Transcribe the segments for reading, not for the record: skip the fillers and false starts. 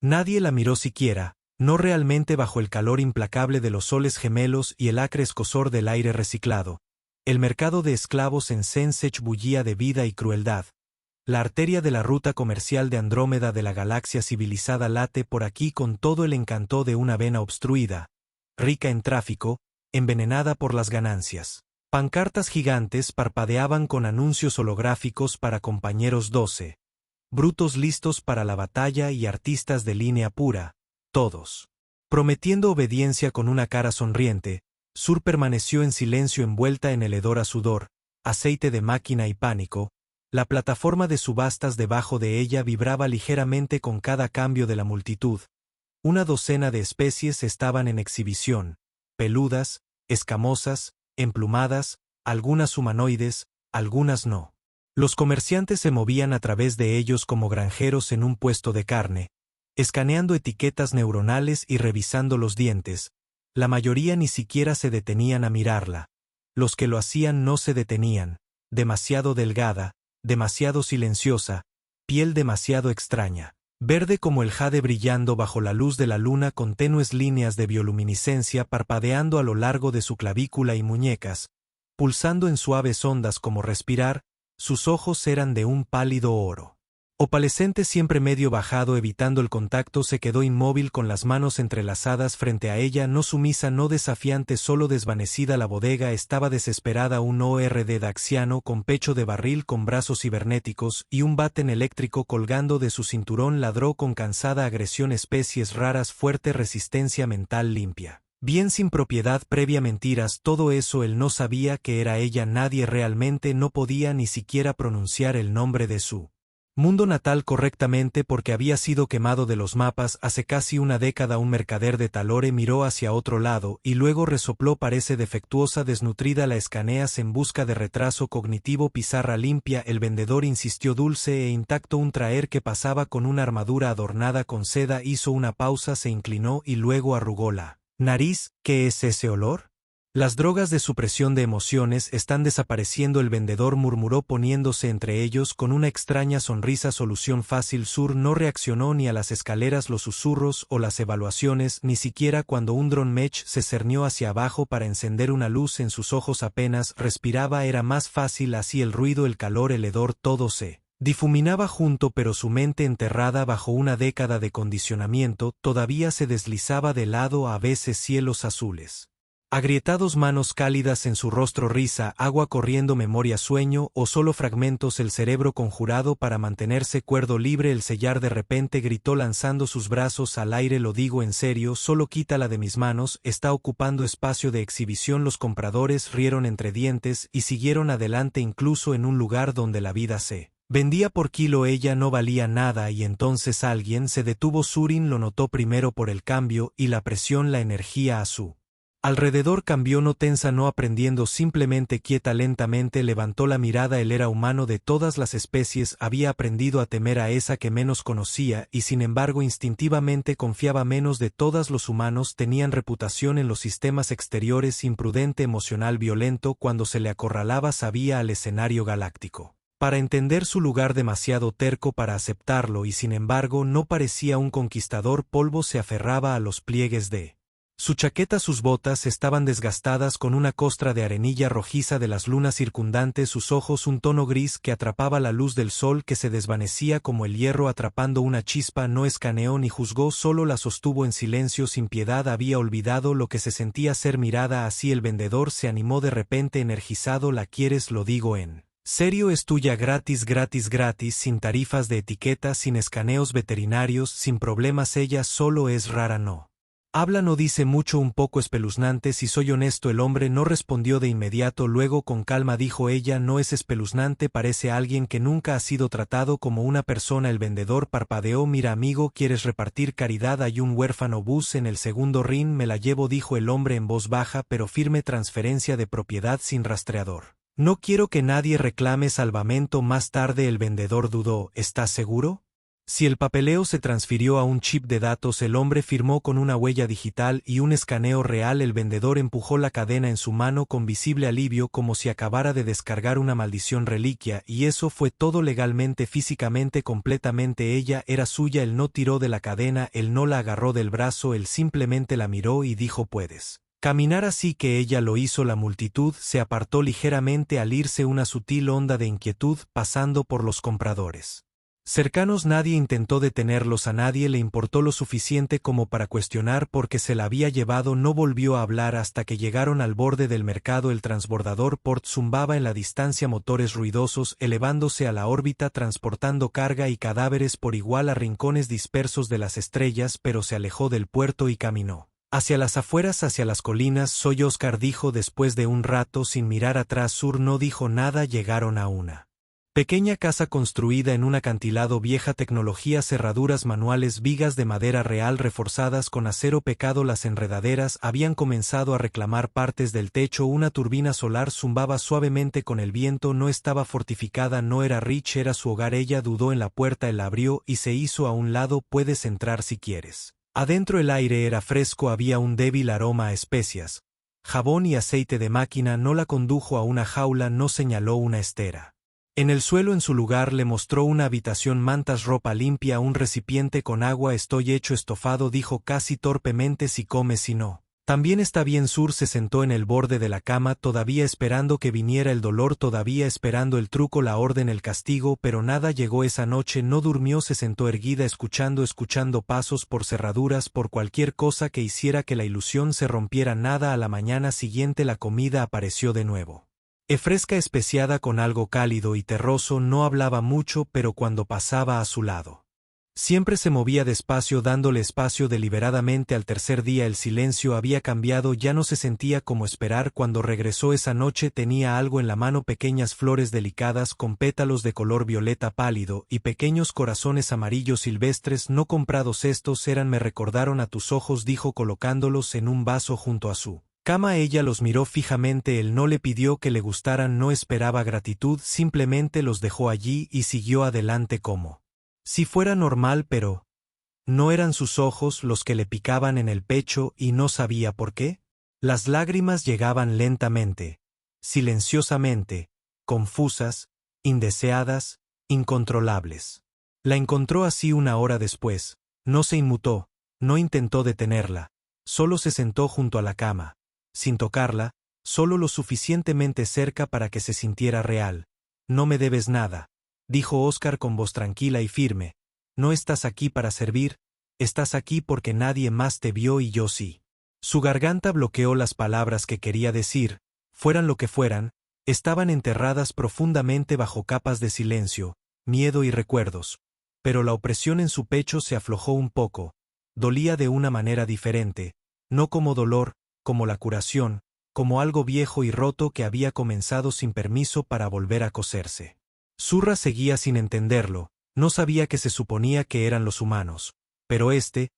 Nadie la miró siquiera, no realmente bajo el calor implacable de los soles gemelos y el acre escozor del aire reciclado. El mercado de esclavos en Sensech bullía de vida y crueldad. La arteria de la ruta comercial de Andrómeda de la galaxia civilizada late por aquí con todo el encanto de una vena obstruida, rica en tráfico, envenenada por las ganancias. Pancartas gigantes parpadeaban con anuncios holográficos para compañeros 12. Brutos listos para la batalla y artistas de línea pura, todos. Prometiendo obediencia con una cara sonriente, Sur permaneció en silencio envuelta en el hedor a sudor, aceite de máquina y pánico. La plataforma de subastas debajo de ella vibraba ligeramente con cada cambio de la multitud. Una docena de especies estaban en exhibición, peludas, escamosas, emplumadas, algunas humanoides, algunas no. Los comerciantes se movían a través de ellos como granjeros en un puesto de carne, escaneando etiquetas neuronales y revisando los dientes. La mayoría ni siquiera se detenían a mirarla. Los que lo hacían no se detenían, demasiado delgada, demasiado silenciosa, piel demasiado extraña, verde como el jade brillando bajo la luz de la luna con tenues líneas de bioluminiscencia parpadeando a lo largo de su clavícula y muñecas, pulsando en suaves ondas como respirar. Sus ojos eran de un pálido oro. Opalescente siempre medio bajado evitando el contacto se quedó inmóvil con las manos entrelazadas frente a ella no sumisa no desafiante solo desvanecida la bodega estaba desesperada un ORD daxiano con pecho de barril con brazos cibernéticos y un baten eléctrico colgando de su cinturón ladró con cansada agresión especies raras fuerte resistencia mental limpia. Bien sin propiedad previa mentiras todo eso él no sabía que era ella nadie realmente no podía ni siquiera pronunciar el nombre de su mundo natal correctamente porque había sido quemado de los mapas hace casi una década. Un mercader de Talore miró hacia otro lado y luego resopló parece defectuosa desnutrida la escaneas en busca de retraso cognitivo pizarra limpia el vendedor insistió dulce e intacto un traer que pasaba con una armadura adornada con seda hizo una pausa se inclinó y luego arrugó la nariz. ¿Qué es ese olor? Las drogas de supresión de emociones están desapareciendo el vendedor murmuró poniéndose entre ellos con una extraña sonrisa solución fácil Sur no reaccionó ni a las escaleras los susurros o las evaluaciones ni siquiera cuando un dron mech se cernió hacia abajo para encender una luz en sus ojos apenas respiraba era más fácil así el ruido el calor el hedor todo se difuminaba junto pero su mente enterrada bajo una década de condicionamiento todavía se deslizaba de lado a veces cielos azules. Agrietados manos cálidas en su rostro risa, agua corriendo memoria sueño o solo fragmentos el cerebro conjurado para mantenerse cuerdo libre el sellar de repente gritó lanzando sus brazos al aire lo digo en serio solo quítala de mis manos está ocupando espacio de exhibición los compradores rieron entre dientes y siguieron adelante incluso en un lugar donde la vida se vendía por kilo ella no valía nada y entonces alguien se detuvo Surin lo notó primero por el cambio y la presión la energía a su alrededor cambió no tensa no aprendiendo simplemente quieta lentamente levantó la mirada él era humano de todas las especies había aprendido a temer a esa que menos conocía y sin embargo instintivamente confiaba menos de todos los humanos tenían reputación en los sistemas exteriores imprudente emocional violento cuando se le acorralaba sabía al escenario galáctico. Para entender su lugar demasiado terco para aceptarlo y sin embargo no parecía un conquistador polvo se aferraba a los pliegues de su chaqueta sus botas estaban desgastadas con una costra de arenilla rojiza de las lunas circundantes sus ojos un tono gris que atrapaba la luz del sol que se desvanecía como el hierro atrapando una chispa no escaneó ni juzgó solo la sostuvo en silencio sin piedad había olvidado lo que se sentía ser mirada así el vendedor se animó de repente energizado la quieres lo digo en serio es tuya gratis gratis gratis sin tarifas de etiqueta sin escaneos veterinarios sin problemas ella solo es rara no. Habla no dice mucho un poco espeluznante si soy honesto el hombre no respondió de inmediato luego con calma dijo ella no es espeluznante parece alguien que nunca ha sido tratado como una persona el vendedor parpadeó mira amigo quieres repartir caridad hay un huérfano bus en el segundo ring me la llevo dijo el hombre en voz baja pero firme transferencia de propiedad sin rastreador. No quiero que nadie reclame salvamento más tarde el vendedor dudó ¿estás seguro? Si el papeleo se transfirió a un chip de datos, el hombre firmó con una huella digital y un escaneo real. El vendedor empujó la cadena en su mano con visible alivio, como si acabara de descargar una maldición reliquia, y eso fue todo legalmente, físicamente, completamente. Ella era suya. Él no tiró de la cadena, él no la agarró del brazo, él simplemente la miró y dijo: puedes caminar. Así que ella lo hizo. La multitud se apartó ligeramente al irse, una sutil onda de inquietud pasando por los compradores cercanos. Nadie intentó detenerlos, a nadie le importó lo suficiente como para cuestionar por qué se la había llevado. No volvió a hablar hasta que llegaron al borde del mercado. El transbordador Port zumbaba en la distancia, motores ruidosos elevándose a la órbita, transportando carga y cadáveres por igual a rincones dispersos de las estrellas, pero se alejó del puerto y caminó hacia las afueras, hacia las colinas. Soy Oscar, dijo después de un rato sin mirar atrás. Sur no dijo nada. Llegaron a una pequeña casa construida en un acantilado, vieja tecnología, cerraduras manuales, vigas de madera real reforzadas con acero pecado. Las enredaderas habían comenzado a reclamar partes del techo. Una turbina solar zumbaba suavemente con el viento. No estaba fortificada, no era Rich, era su hogar. Ella dudó en la puerta, él la abrió y se hizo a un lado. Puedes entrar si quieres. Adentro el aire era fresco, había un débil aroma a especias, jabón y aceite de máquina. No la condujo a una jaula, no señaló una estera en el suelo en su lugar, le mostró una habitación, mantas, ropa limpia, un recipiente con agua. Estoy hecho estofado, dijo casi torpemente. Si comes, si no, también está bien. Sur se sentó en el borde de la cama, todavía esperando que viniera el dolor, todavía esperando el truco, la orden, el castigo, pero nada llegó esa noche. No durmió, se sentó erguida, escuchando pasos por cerraduras, por cualquier cosa que hiciera que la ilusión se rompiera. Nada. A la mañana siguiente la comida apareció de nuevo, fresca, especiada con algo cálido y terroso. No hablaba mucho, pero cuando pasaba a su lado, siempre se movía despacio, dándole espacio deliberadamente. Al tercer día el silencio había cambiado, ya no se sentía como esperar. Cuando regresó esa noche tenía algo en la mano, pequeñas flores delicadas con pétalos de color violeta pálido y pequeños corazones amarillos silvestres no comprados. Estos eran, me recordaron a tus ojos, dijo colocándolos en un vaso junto a su cama. Ella los miró fijamente. Él no le pidió que le gustaran, no esperaba gratitud, simplemente los dejó allí y siguió adelante como si fuera normal, pero no eran sus ojos los que le picaban en el pecho y no sabía por qué. Las lágrimas llegaban lentamente, silenciosamente, confusas, indeseadas, incontrolables. La encontró así una hora después. No se inmutó, no intentó detenerla, solo se sentó junto a la cama, sin tocarla, solo lo suficientemente cerca para que se sintiera real. No me debes nada, dijo Oscar con voz tranquila y firme. No estás aquí para servir, estás aquí porque nadie más te vio y yo sí. Su garganta bloqueó las palabras que quería decir, fueran lo que fueran, estaban enterradas profundamente bajo capas de silencio, miedo y recuerdos. Pero la opresión en su pecho se aflojó un poco, dolía de una manera diferente, no como dolor, como la curación, como algo viejo y roto que había comenzado sin permiso para volver a coserse. Zurra seguía sin entenderlo, no sabía qué se suponía que eran los humanos, pero este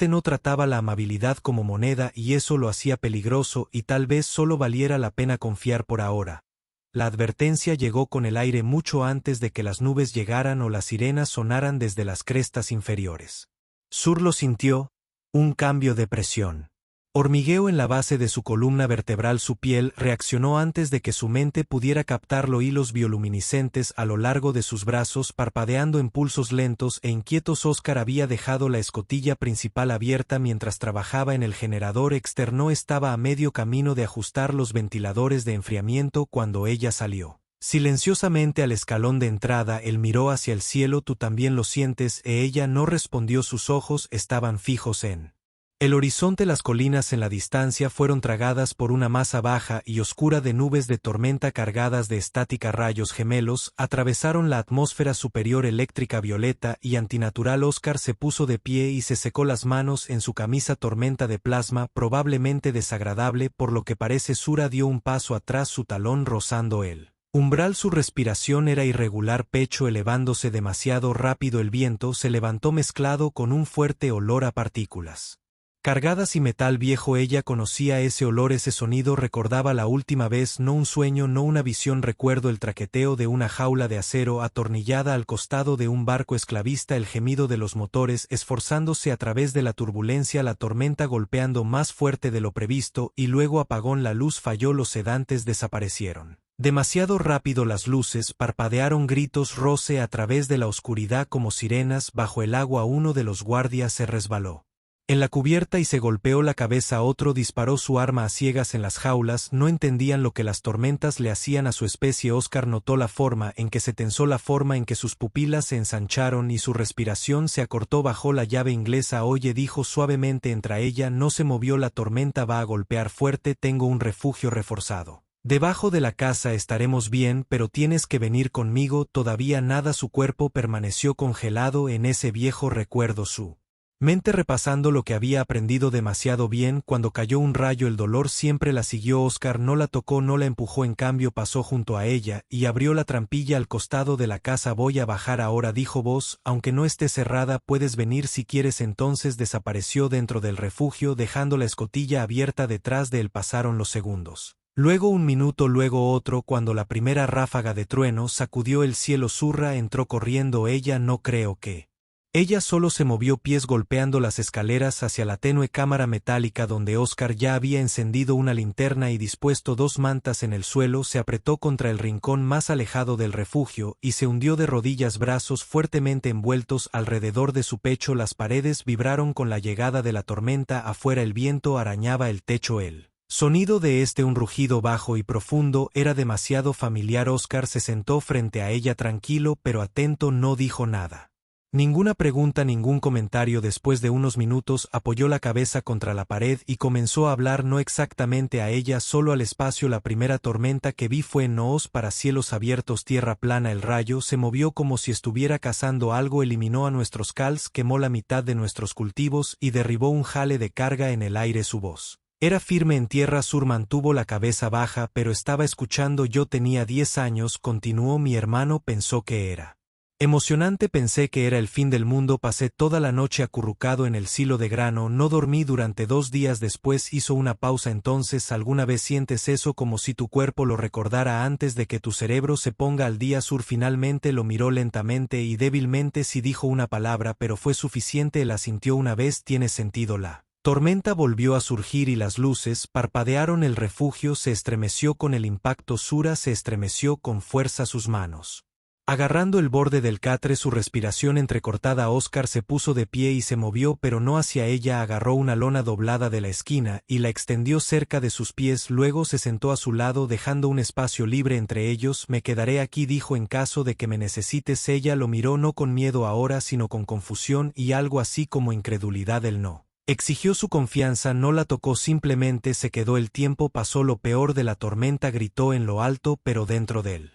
no trataba la amabilidad como moneda y eso lo hacía peligroso y tal vez solo valiera la pena confiar por ahora. La advertencia llegó con el aire mucho antes de que las nubes llegaran o las sirenas sonaran desde las crestas inferiores. Sur lo sintió, un cambio de presión. Hormigueo en la base de su columna vertebral. Su piel reaccionó antes de que su mente pudiera captarlo. Hilos bioluminiscentes a lo largo de sus brazos parpadeando en pulsos lentos e inquietos. Oscar había dejado la escotilla principal abierta mientras trabajaba en el generador externo. Estaba a medio camino de ajustar los ventiladores de enfriamiento cuando ella salió silenciosamente al escalón de entrada. Él miró hacia el cielo. ¿Tú también lo sientes? Ella no respondió. Sus ojos estaban fijos en el horizonte. Las colinas en la distancia fueron tragadas por una masa baja y oscura de nubes de tormenta cargadas de estática. Rayos gemelos atravesaron la atmósfera superior, eléctrica, violeta y antinatural. Oscar se puso de pie y se secó las manos en su camisa. Tormenta de plasma, probablemente desagradable por lo que parece. Zurra dio un paso atrás, su talón rozando el umbral. Su respiración era irregular, pecho elevándose demasiado rápido. El viento se levantó mezclado con un fuerte olor a partículas Cargadas y metal viejo, ella conocía ese olor, ese sonido, recordaba la última vez, no un sueño, no una visión, recuerdo el traqueteo de una jaula de acero atornillada al costado de un barco esclavista, el gemido de los motores esforzándose a través de la turbulencia, la tormenta golpeando más fuerte de lo previsto, y luego apagón, la luz falló, los sedantes desaparecieron. Demasiado rápido, las luces parpadearon, gritos, roce a través de la oscuridad como sirenas bajo el agua, uno de los guardias se resbaló en la cubierta y se golpeó la cabeza, otro disparó su arma a ciegas en las jaulas, no entendían lo que las tormentas le hacían a su especie. Oscar notó la forma en que se tensó, la forma en que sus pupilas se ensancharon y su respiración se acortó. Bajó la llave inglesa. Oye, dijo suavemente entre ella, no se movió, la tormenta va a golpear fuerte, tengo un refugio reforzado debajo de la casa, estaremos bien, pero tienes que venir conmigo. Todavía nada, su cuerpo permaneció congelado en ese viejo recuerdo, su mente repasando lo que había aprendido demasiado bien. Cuando cayó un rayo, el dolor siempre la siguió. Oscar no la tocó, no la empujó, en cambio pasó junto a ella y abrió la trampilla al costado de la casa. Voy a bajar ahora, dijo voz, aunque no esté cerrada, puedes venir si quieres. Entonces desapareció dentro del refugio, dejando la escotilla abierta detrás de él. Pasaron los segundos. Luego un minuto, luego otro, cuando la primera ráfaga de trueno sacudió el cielo. Zurra entró corriendo. Ella no creo que ella solo se movió pies golpeando las escaleras hacia la tenue cámara metálica donde Oscar ya había encendido una linterna y dispuesto dos mantas en el suelo. Se apretó contra el rincón más alejado del refugio y se hundió de rodillas, brazos fuertemente envueltos alrededor de su pecho. Las paredes vibraron con la llegada de la tormenta. Afuera el viento arañaba el techo. El sonido de un rugido bajo y profundo, era demasiado familiar. Oscar se sentó frente a ella tranquilo pero atento, no dijo nada. Ninguna pregunta, ningún comentario. Después de unos minutos apoyó la cabeza contra la pared y comenzó a hablar, no exactamente a ella, solo al espacio. La primera tormenta que vi fue en Noos, para cielos abiertos, tierra plana. El rayo se movió como si estuviera cazando algo, eliminó a nuestros cals, quemó la mitad de nuestros cultivos y derribó un jale de carga en el aire. Su voz era firme en tierra. Sur mantuvo la cabeza baja, pero estaba escuchando. Yo tenía 10 años, continuó. Mi hermano pensó que era emocionante, pensé que era el fin del mundo. Pasé toda la noche acurrucado en el silo de grano, no dormí durante 2 días. Después hizo una pausa. Entonces, ¿alguna vez sientes eso, como si tu cuerpo lo recordara antes de que tu cerebro se ponga al día? Sur finalmente lo miró lentamente y débilmente. Sí, dijo una palabra, pero fue suficiente. La sintió una vez. Tiene sentido. La tormenta volvió a surgir y las luces parpadearon. El refugio se estremeció con el impacto. Sura se estremeció con fuerza, sus manos agarrando el borde del catre, su respiración entrecortada. Oscar se puso de pie y se movió, pero no hacia ella. Agarró una lona doblada de la esquina y la extendió cerca de sus pies, luego se sentó a su lado dejando un espacio libre entre ellos. Me quedaré aquí, dijo, en caso de que me necesites. Ella lo miró, no con miedo ahora, sino con confusión y algo así como incredulidad. Él no exigió su confianza, no la tocó, simplemente se quedó. El tiempo pasó. Lo peor de la tormenta gritó en lo alto, pero dentro de él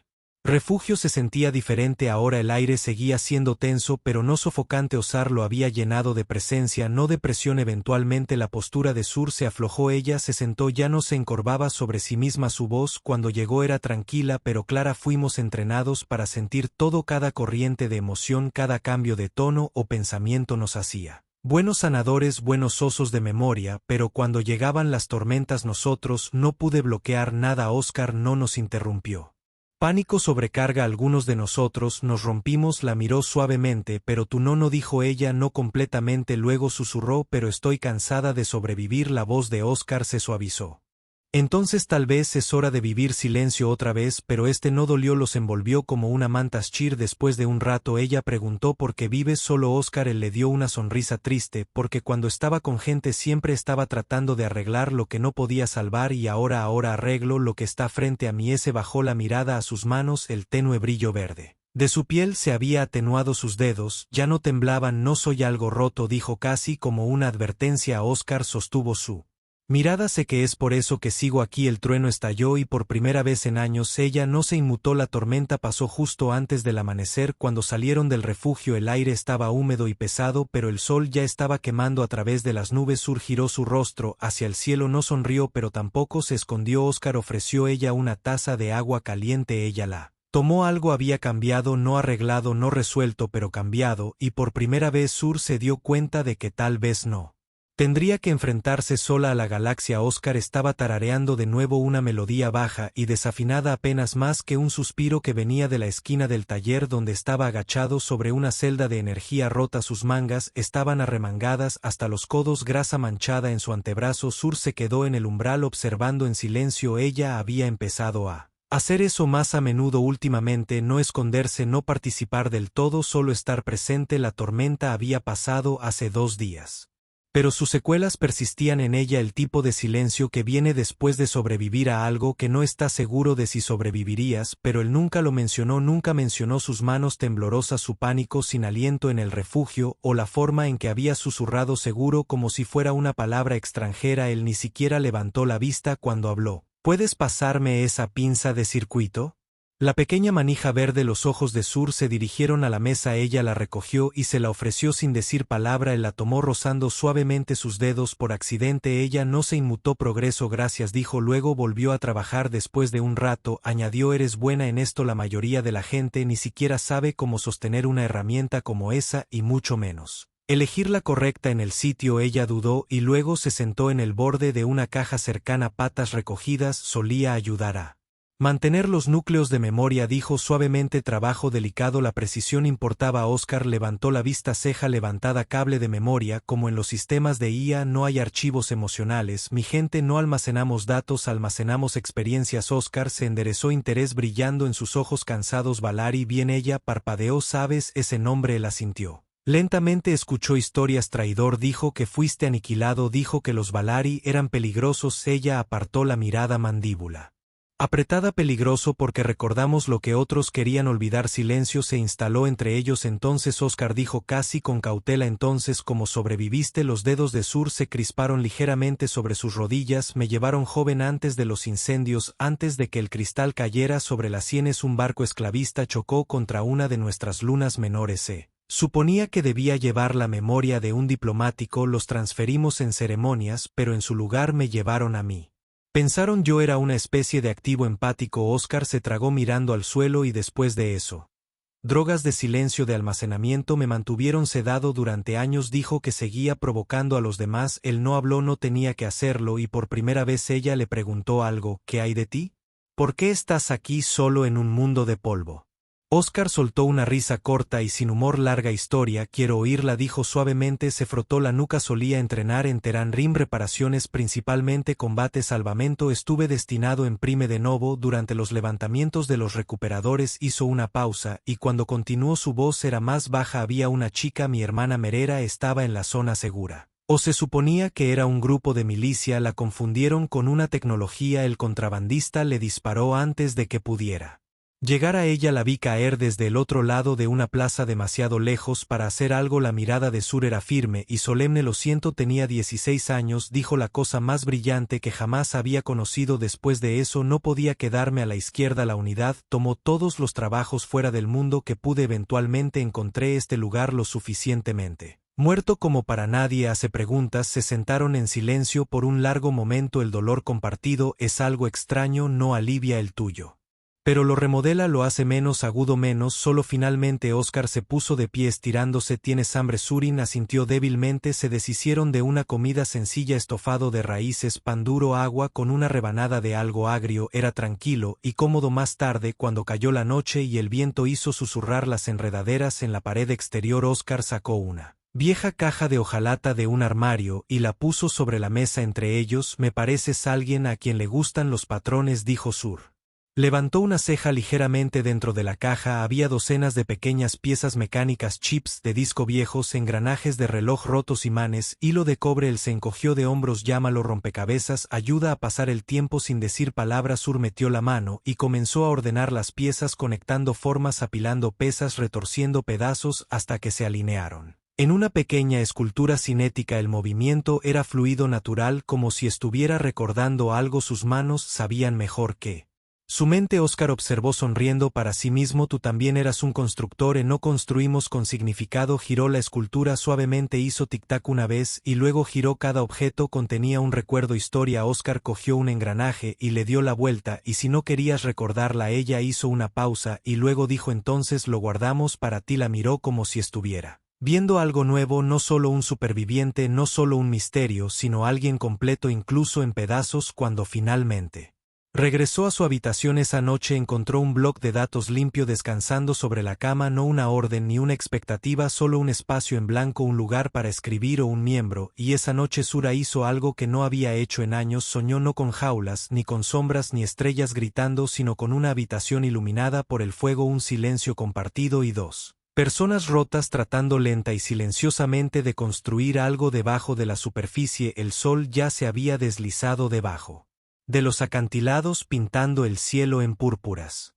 refugio se sentía diferente ahora. El aire seguía siendo tenso, pero no sofocante. Osar lo había llenado de presencia, no de presión. Eventualmente la postura de Sur se aflojó. Ella se sentó, ya no se encorvaba sobre sí misma. Su voz, cuando llegó, era tranquila pero clara. Fuimos entrenados para sentir todo, cada corriente de emoción, cada cambio de tono o pensamiento nos hacía buenos sanadores, buenos osos de memoria, pero cuando llegaban las tormentas nosotros no pude bloquear nada. Oscar no nos interrumpió. Pánico sobrecarga a algunos de nosotros, nos rompimos. La miró suavemente. Pero tú no, dijo ella, no completamente. Luego susurró, pero estoy cansada de sobrevivir. La voz de Oscar se suavizó. Entonces tal vez es hora de vivir. Silencio otra vez, pero no dolió, los envolvió como una manta. Schir, después de un rato ella preguntó, ¿por qué vives solo, Oscar? Él le dio una sonrisa triste, porque cuando estaba con gente siempre estaba tratando de arreglar lo que no podía salvar y ahora arreglo lo que está frente a mí. Ese bajó la mirada a sus manos, el tenue brillo verde de su piel se había atenuado, sus dedos ya no temblaban. No soy algo roto, dijo casi como una advertencia. Oscar sostuvo su mirada. Sé que es por eso que sigo aquí. El trueno estalló y por primera vez en años ella no se inmutó. La tormenta pasó justo antes del amanecer. Cuando salieron del refugio el aire estaba húmedo y pesado, pero el sol ya estaba quemando a través de las nubes. Sur giró su rostro hacia el cielo, no sonrió pero tampoco se escondió. Oscar ofreció ella una taza de agua caliente. Ella la tomó. Algo había cambiado, no arreglado, no resuelto, pero cambiado, y por primera vez Sur se dio cuenta de que tal vez no Tendría que enfrentarse sola a la galaxia. Oscar estaba tarareando de nuevo una melodía baja y desafinada, apenas más que un suspiro que venía de la esquina del taller donde estaba agachado sobre una celda de energía rota. Sus mangas estaban arremangadas hasta los codos, grasa manchada en su antebrazo. Sur se quedó en el umbral observando en silencio. Ella había empezado a hacer eso más a menudo últimamente, no esconderse, no participar del todo, solo estar presente. La tormenta había pasado hace 2 días. Pero sus secuelas persistían en ella, el tipo de silencio que viene después de sobrevivir a algo que no está seguro de si sobrevivirías, pero él nunca lo mencionó, nunca mencionó sus manos temblorosas, su pánico sin aliento en el refugio, o la forma en que había susurrado seguro como si fuera una palabra extranjera. Él ni siquiera levantó la vista cuando habló. ¿Puedes pasarme esa pinza de circuito? La pequeña manija verde. Los ojos de Sur se dirigieron a la mesa. Ella la recogió y se la ofreció sin decir palabra. Él la tomó rozando suavemente sus dedos por accidente. Ella no se inmutó. Progreso, gracias, dijo. Luego volvió a trabajar. Después de un rato, añadió, eres buena en esto. La mayoría de la gente ni siquiera sabe cómo sostener una herramienta como esa, y mucho menos elegir la correcta en el sitio. Ella dudó y luego se sentó en el borde de una caja cercana, patas recogidas. Solía ayudar a mantener los núcleos de memoria, dijo suavemente. Trabajo delicado, la precisión importaba. Oscar levantó la vista, ceja levantada. Cable de memoria, como en los sistemas de IA, no hay archivos emocionales. Mi gente, no almacenamos datos, almacenamos experiencias. Oscar se enderezó, interés brillando en sus ojos cansados. Valari, bien, ella parpadeó. ¿Sabes ese nombre? Él asintió. Lentamente escuchó historias. Traidor, dijo que fuiste aniquilado, dijo que los Valari eran peligrosos. Ella apartó la mirada, mandíbula apretada. Peligroso porque recordamos lo que otros querían olvidar. Silencio se instaló entre ellos. Entonces Oscar dijo casi con cautela, entonces, ¿cómo sobreviviste? Los dedos de Sur se crisparon ligeramente sobre sus rodillas. Me llevaron joven antes de los incendios, antes de que el cristal cayera sobre las sienes. Un barco esclavista chocó contra una de nuestras lunas menores. Suponía que debía llevar la memoria de un diplomático. Los transferimos en ceremonias, pero en su lugar me llevaron a mí. Pensaron yo era una especie de activo empático. Oscar se tragó mirando al suelo. Y después de eso, drogas de silencio, de almacenamiento, me mantuvieron sedado durante años. Dijo que seguía provocando a los demás. Él no habló, no tenía que hacerlo, y por primera vez ella le preguntó algo. ¿Qué hay de ti? ¿Por qué estás aquí solo en un mundo de polvo? Oscar soltó una risa corta y sin humor. Larga historia, quiero oírla, dijo suavemente. Se frotó la nuca. Solía entrenar en Terán Rim, reparaciones, principalmente combate, salvamento. Estuve destinado en Prime de Novo durante los levantamientos de los recuperadores. Hizo una pausa, y cuando continuó su voz era más baja. Había una chica, mi hermana Merera, estaba en la zona segura. O se suponía que era un grupo de milicia. La confundieron con una tecnología. El contrabandista le disparó antes de que pudiera llegar a ella. La vi caer desde el otro lado de una plaza, demasiado lejos para hacer algo. La mirada de Sur era firme y solemne. Lo siento, tenía 16 años, dijo, la cosa más brillante que jamás había conocido. Después de eso no podía quedarme a la izquierda. La unidad tomó todos los trabajos fuera del mundo que pude. Eventualmente encontré este lugar lo suficientemente muerto como para nadie hace preguntas. Se sentaron en silencio por un largo momento. El dolor compartido es algo extraño, no alivia el tuyo, pero lo remodela, lo hace menos agudo, menos solo. Finalmente Oscar se puso de pie estirándose. ¿Tienes hambre? Surin asintió débilmente. Se deshicieron de una comida sencilla, estofado de raíces, pan duro, agua con una rebanada de algo agrio. Era tranquilo y cómodo. Más tarde, cuando cayó la noche y el viento hizo susurrar las enredaderas en la pared exterior, Oscar sacó una vieja caja de hojalata de un armario y la puso sobre la mesa entre ellos. Me pareces alguien a quien le gustan los patrones, dijo Sur. Levantó una ceja ligeramente. Dentro de la caja había docenas de pequeñas piezas mecánicas, chips de disco viejos, engranajes de reloj rotos, imanes, hilo de cobre. Él se encogió de hombros. Llámalo rompecabezas, ayuda a pasar el tiempo. Sin decir palabras, Sur metió la mano y comenzó a ordenar las piezas, conectando formas, apilando pesas, retorciendo pedazos hasta que se alinearon en una pequeña escultura cinética. El movimiento era fluido, natural, como si estuviera recordando algo. Sus manos sabían mejor que su mente. Oscar observó sonriendo para sí mismo. Tú también eras un constructor. No construimos con significado. Giró la escultura suavemente, hizo tic-tac una vez y luego giró. Cada objeto contenía un recuerdo, historia. Oscar cogió un engranaje y le dio la vuelta. Y si no querías recordarla. Ella hizo una pausa y luego dijo, entonces lo guardamos para ti. La miró como si estuviera Viendo algo nuevo, no solo un superviviente, no solo un misterio, sino alguien completo incluso en pedazos cuando finalmente regresó a su habitación esa noche encontró un bloc de datos limpio descansando sobre la cama, no una orden ni una expectativa, solo un espacio en blanco, un lugar para escribir o un miembro, y esa noche Sura hizo algo que no había hecho en años, soñó no con jaulas, ni con sombras ni estrellas gritando, sino con una habitación iluminada por el fuego, un silencio compartido y dos personas rotas tratando lenta y silenciosamente de construir algo debajo de la superficie. El sol ya se había deslizado debajo de los acantilados pintando el cielo en púrpuras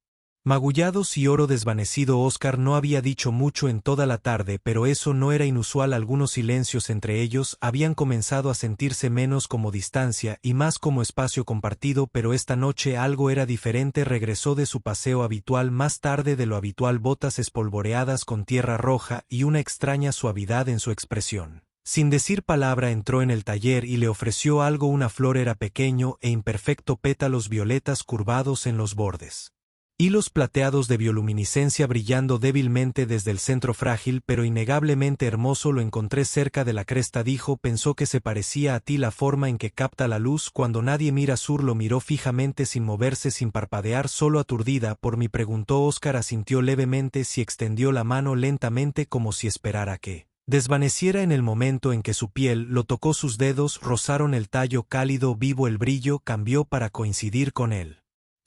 magullados y oro desvanecido. Oscar no había dicho mucho en toda la tarde, pero eso no era inusual. Algunos silencios entre ellos habían comenzado a sentirse menos como distancia y más como espacio compartido, pero esta noche algo era diferente. Regresó de su paseo habitual más tarde de lo habitual, botas espolvoreadas con tierra roja y una extraña suavidad en su expresión. Sin decir palabra entró en el taller y le ofreció algo. Una flor, era pequeño e imperfecto, pétalos violetas curvados en los bordes. Hilos plateados de bioluminiscencia brillando débilmente desde el centro, frágil pero innegablemente hermoso. Lo encontré cerca de la cresta, dijo. Pensó que se parecía a ti la forma en que capta la luz cuando nadie mira. Sur lo miró fijamente sin moverse, sin parpadear, solo aturdida. ¿Por mí?, preguntó. Oscar asintió levemente, y extendió la mano lentamente como si esperara que desvaneciera en el momento en que su piel lo tocó. Sus dedos rozaron el tallo cálido, vivo. El brillo cambió para coincidir con él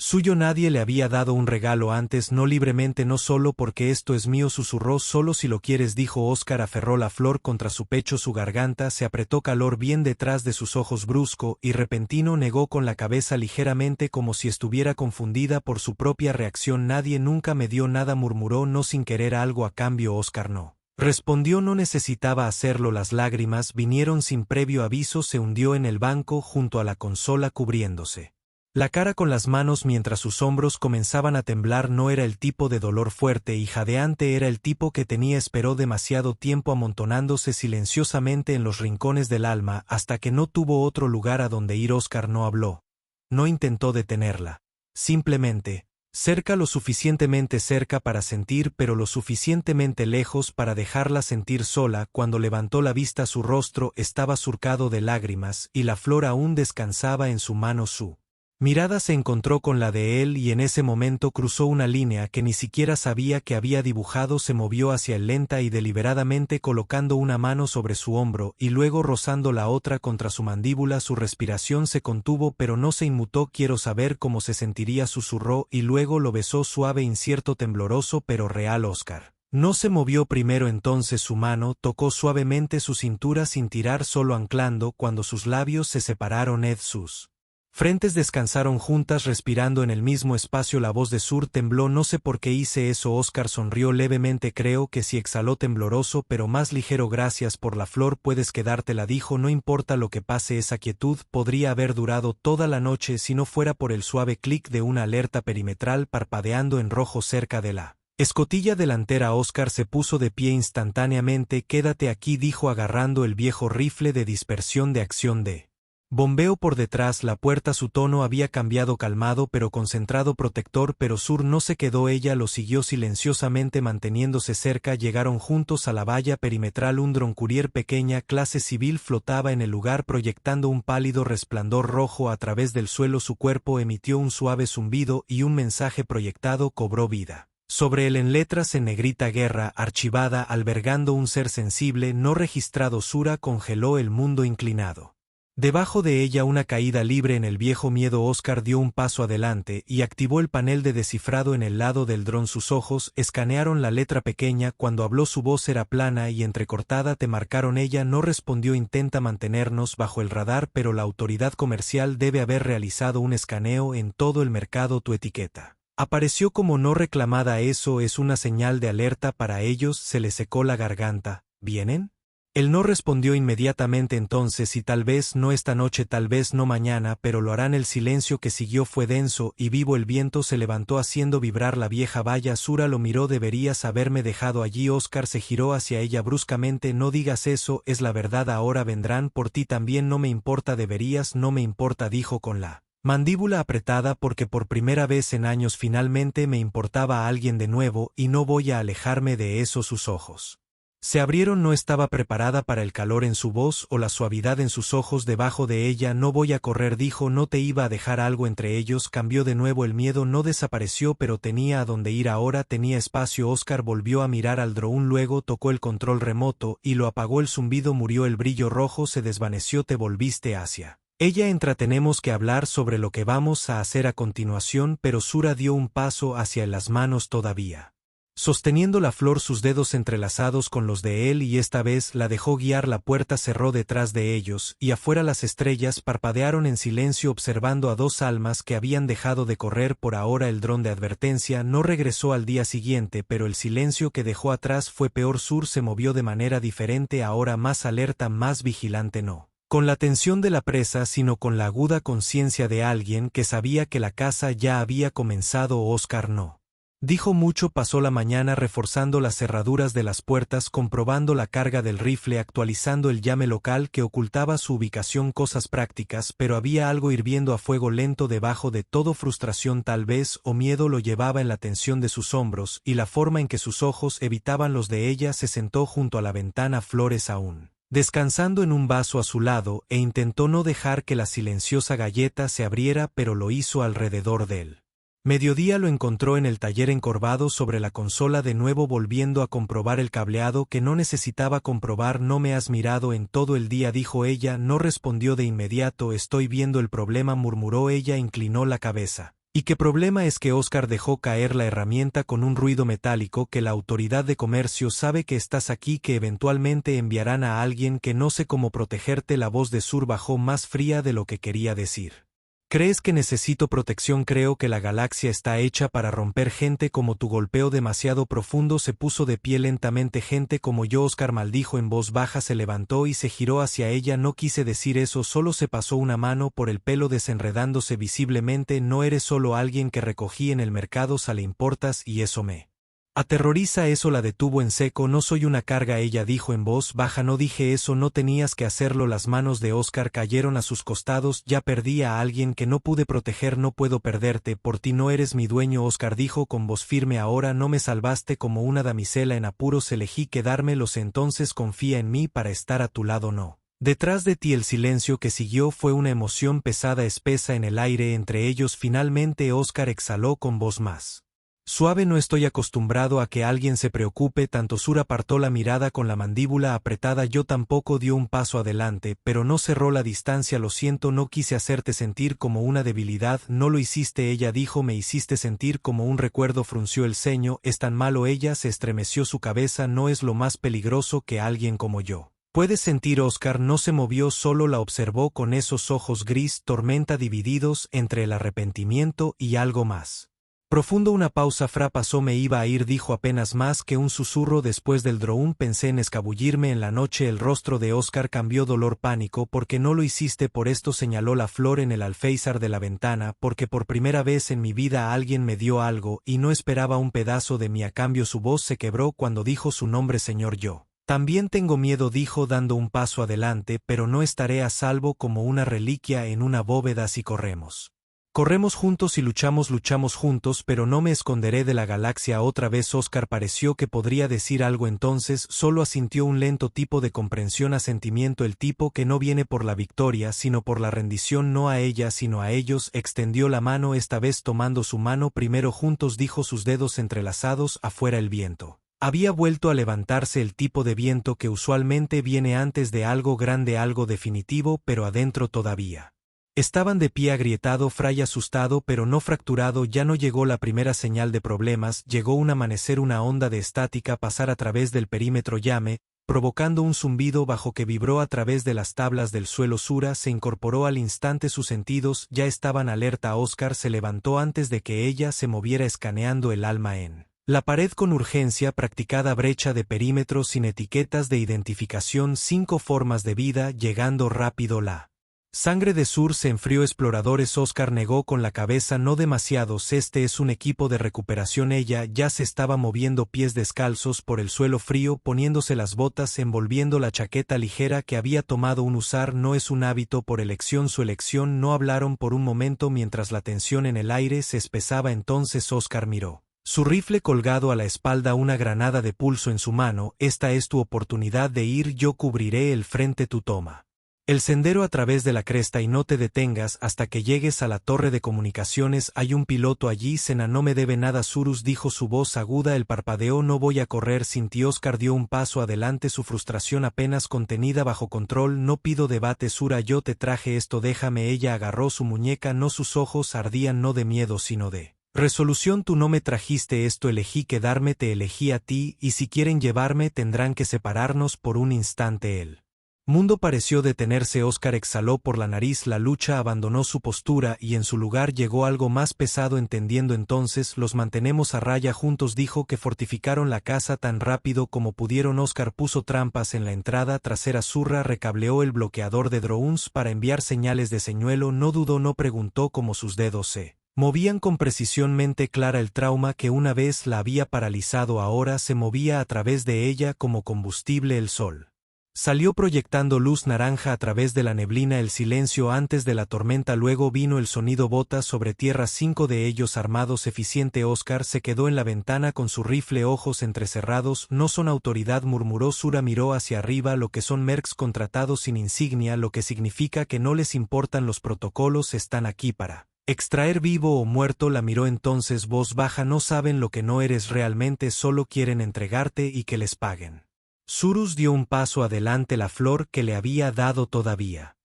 suyo. Nadie le había dado un regalo antes, no libremente, no solo porque esto es mío, susurró. Solo si lo quieres, dijo. Oscar aferró la flor contra su pecho, su garganta se apretó, calor bien detrás de sus ojos, brusco y repentino. Negó con la cabeza ligeramente como si estuviera confundida por su propia reacción. Nadie nunca me dio nada, murmuró, no sin querer algo a cambio. Oscar no respondió, no necesitaba hacerlo. Las lágrimas vinieron sin previo aviso. Se hundió en el banco junto a la consola cubriéndose la cara con las manos mientras sus hombros comenzaban a temblar. No era el tipo de dolor fuerte y jadeante, era el tipo que tenía. Esperó demasiado tiempo amontonándose silenciosamente en los rincones del alma hasta que no tuvo otro lugar a donde ir. Oscar no habló. No intentó detenerla. Simplemente cerca, lo suficientemente cerca para sentir, pero lo suficientemente lejos para dejarla sentir sola. Cuando levantó la vista, su rostro estaba surcado de lágrimas y la flor aún descansaba en su mano. Su mirada se encontró con la de él y en ese momento cruzó una línea que ni siquiera sabía que había dibujado. Se movió hacia él lenta y deliberadamente, colocando una mano sobre su hombro y luego rozando la otra contra su mandíbula. Su respiración se contuvo pero no se inmutó. Quiero saber cómo se sentiría, susurró, y luego lo besó, suave, incierto, tembloroso pero real. Oscar no se movió primero. Entonces su mano tocó suavemente su cintura sin tirar, solo anclando. Cuando sus labios se separaron, sus frentes descansaron juntas, respirando en el mismo espacio. La voz de Sur tembló. No sé por qué hice eso. Oscar sonrió levemente. Creo que sí, exhaló tembloroso pero más ligero. Gracias por la flor, puedes quedártela, dijo. No importa lo que pase. Esa quietud podría haber durado toda la noche si no fuera por el suave clic de una alerta perimetral parpadeando en rojo cerca de la escotilla delantera. Oscar se puso de pie instantáneamente. Quédate aquí, dijo, agarrando el viejo rifle de dispersión de acción de bombeo por detrás. La puerta, su tono había cambiado, calmado pero concentrado, protector, pero Sur no se quedó. Ella lo siguió silenciosamente, manteniéndose cerca. Llegaron juntos a la valla perimetral. Un droncourier pequeña clase civil flotaba en el lugar, proyectando un pálido resplandor rojo a través del suelo. Su cuerpo emitió un suave zumbido y un mensaje proyectado cobró vida sobre él en letras en negrita: guerra archivada, albergando un ser sensible no registrado. Sura congeló el mundo inclinado. Debajo de ella, una caída libre en el viejo miedo. Oscar dio un paso adelante y activó el panel de descifrado en el lado del dron. Sus ojos escanearon la letra pequeña. Cuando habló, su voz era plana y entrecortada. Te marcaron. Ella no respondió. Intenta mantenernos bajo el radar, pero la autoridad comercial debe haber realizado un escaneo en todo el mercado. Tu etiqueta apareció como no reclamada. Eso es una señal de alerta para ellos. Se le secó la garganta. ¿Vienen? Él no respondió inmediatamente. Entonces, y tal vez no esta noche, tal vez no mañana, pero lo harán. El silencio que siguió fue denso y vivo. El viento se levantó haciendo vibrar la vieja valla. Sura lo miró. Deberías haberme dejado allí. Oscar se giró hacia ella bruscamente. No digas eso, es la verdad. Ahora vendrán por ti también. No me importa. Deberías. No me importa, dijo con la mandíbula apretada, porque por primera vez en años finalmente me importaba a alguien de nuevo y no voy a alejarme de eso. Sus ojos Se abrieron. No estaba preparada para el calor en su voz o la suavidad en sus ojos debajo de ella. No voy a correr, dijo. No te iba a dejar algo entre ellos. Cambió de nuevo. El miedo no desapareció, pero tenía a dónde ir ahora. Tenía espacio. Oscar volvió a mirar al dron, luego tocó el control remoto y lo apagó. El zumbido murió. El brillo rojo se desvaneció. Te volviste hacia ella. Tenemos que hablar sobre lo que vamos a hacer a continuación, pero Sura dio un paso hacia las manos todavía sosteniendo la flor, sus dedos entrelazados con los de él, y esta vez la dejó guiar. La puerta cerró detrás de ellos, y afuera las estrellas parpadearon en silencio observando a dos almas que habían dejado de correr por ahora. El dron de advertencia no regresó al día siguiente, pero el silencio que dejó atrás fue peor. Sur se movió de manera diferente, ahora más alerta, más vigilante, no con la tensión de la presa, sino con la aguda conciencia de alguien que sabía que la caza ya había comenzado. Oscar no dijo mucho. Pasó la mañana reforzando las cerraduras de las puertas, comprobando la carga del rifle, actualizando el llame local que ocultaba su ubicación. Cosas prácticas, pero había algo hirviendo a fuego lento debajo de todo. Frustración tal vez, o miedo lo llevaba en la tensión de sus hombros, y la forma en que sus ojos evitaban los de ella. Se sentó junto a la ventana, flores aún descansando en un vaso a su lado, e intentó no dejar que la silenciosa galleta se abriera, pero lo hizo alrededor de él. Mediodía lo encontró en el taller encorvado sobre la consola, de nuevo volviendo a comprobar el cableado que no necesitaba comprobar. No me has mirado en todo el día, dijo ella. No respondió de inmediato. Estoy viendo el problema, murmuró ella. Inclinó la cabeza. ¿Y qué problema es? Que Oscar dejó caer la herramienta con un ruido metálico. Que la autoridad de comercio sabe que estás aquí, que eventualmente enviarán a alguien, que no sé cómo protegerte. La voz de Sur bajó, más fría de lo que quería decir. ¿Crees que necesito protección? Creo que la galaxia está hecha para romper gente como tu. Golpeó demasiado profundo. Se puso de pie lentamente. Gente como yo, Oscar maldijo en voz baja. Se levantó y se giró hacia ella. No quise decir eso, solo se pasó una mano por el pelo desenredándose visiblemente. No eres solo alguien que recogí en el mercado, le importas y eso me aterroriza. Eso la detuvo en seco. No soy una carga, ella dijo en voz baja. No dije eso, no tenías que hacerlo. Las manos de Oscar cayeron a sus costados. Ya perdí a alguien que no pude proteger. No puedo perderte por ti, no eres mi dueño. Oscar dijo con voz firme. Ahora no me salvaste como una damisela en apuros. Elegí quedármelos. Entonces confía en mí para estar a tu lado. No detrás de ti. El silencio que siguió fue una emoción pesada, espesa en el aire entre ellos. Finalmente Oscar exhaló con voz más suave. No estoy acostumbrado a que alguien se preocupe tanto. Sur apartó la mirada con la mandíbula apretada. Yo tampoco. Dio un paso adelante, pero no cerró la distancia. Lo siento, no quise hacerte sentir como una debilidad. No lo hiciste, ella dijo. Me hiciste sentir como un recuerdo. Frunció el ceño. Es tan malo. Ella se estremeció su cabeza. No es lo más peligroso que alguien como yo puedes sentir. Oscar no se movió, solo la observó con esos ojos gris tormenta divididos entre el arrepentimiento y algo más profundo. Una pausa. Pasó. Me iba a ir, dijo apenas más que un susurro después del drone. Pensé en escabullirme en la noche. El rostro de Oscar cambió. Dolor, pánico. ¿Por qué no lo hiciste? Por esto, señaló la flor en el alféizar de la ventana. Porque por primera vez en mi vida alguien me dio algo, y no esperaba un pedazo de mí a cambio. Su voz se quebró cuando dijo su nombre. Señor, yo también tengo miedo, dijo dando un paso adelante, pero no estaré a salvo como una reliquia en una bóveda si corremos. Corremos juntos y luchamos juntos, pero no me esconderé de la galaxia otra vez. Oscar pareció que podría decir algo, entonces solo asintió un lento tipo de comprensión, asentimiento. El tipo que no viene por la victoria sino por la rendición, no a ella sino a ellos. Extendió la mano, esta vez tomando su mano. Primero juntos, dijo, sus dedos entrelazados. Afuera el viento había vuelto a levantarse, el tipo de viento que usualmente viene antes de algo grande, algo definitivo, pero adentro todavía estaban de pie. Agrietado, Fray asustado pero no fracturado. Ya no llegó la primera señal de problemas. Llegó un amanecer, una onda de estática pasar a través del perímetro llame, provocando un zumbido bajo que vibró a través de las tablas del suelo. Sura se incorporó al instante. Sus sentidos ya estaban alerta. Oscar se levantó antes de que ella se moviera, escaneando el alma en la pared con urgencia. Practicada brecha de perímetro sin etiquetas de identificación. 5 formas de vida. Llegando rápido. La sangre de Sur se enfrió. Exploradores. Oscar negó con la cabeza. No demasiados. Este es un equipo de recuperación. Ella ya se estaba moviendo, pies descalzos por el suelo frío, poniéndose las botas, envolviendo la chaqueta ligera que había tomado un usar. No es un hábito por elección, su elección. No hablaron por un momento mientras la tensión en el aire se espesaba. Entonces Oscar miró Su rifle colgado a la espalda, una granada de pulso en su mano. Esta es tu oportunidad de ir, yo cubriré el frente, tú toma el sendero a través de la cresta y no te detengas hasta que llegues a la torre de comunicaciones. Hay un piloto allí. Senna no me debe nada. Surus dijo, su voz aguda el parpadeo. No voy a correr sin ti. Oscar dio un paso adelante, su frustración apenas contenida bajo control. No pido debate, Sura, yo te traje esto, déjame. Ella agarró su muñeca, no, sus ojos ardían no de miedo sino de resolución. Tú no me trajiste esto, elegí quedarme, te elegí a ti, y si quieren llevarme tendrán que separarnos por un instante. El mundo pareció detenerse. Oscar exhaló por la nariz, la lucha abandonó su postura y en su lugar llegó algo más pesado. Entendiendo entonces, los mantenemos a raya juntos, dijo. Que fortificaron la casa tan rápido como pudieron. Oscar puso trampas en la entrada trasera. Zurra recableó el bloqueador de drones para enviar señales de señuelo. No dudó, no preguntó cómo sus dedos se movían con precisión. Mente clara, el trauma que una vez la había paralizado ahora se movía a través de ella como combustible. El sol salió proyectando luz naranja a través de la neblina. El silencio antes de la tormenta, luego vino el sonido. Botas sobre tierra, 5 de ellos armados. Eficiente. Oscar se quedó en la ventana con su rifle, ojos entrecerrados. No son autoridad, murmuró. Sura miró hacia arriba. Lo que son mercs contratados sin insignia, lo que significa que no les importan los protocolos, están aquí para extraer vivo o muerto. La miró entonces, voz baja, no saben lo que no eres realmente, solo quieren entregarte y que les paguen. Surus dio un paso adelante, la flor que le había dado todavía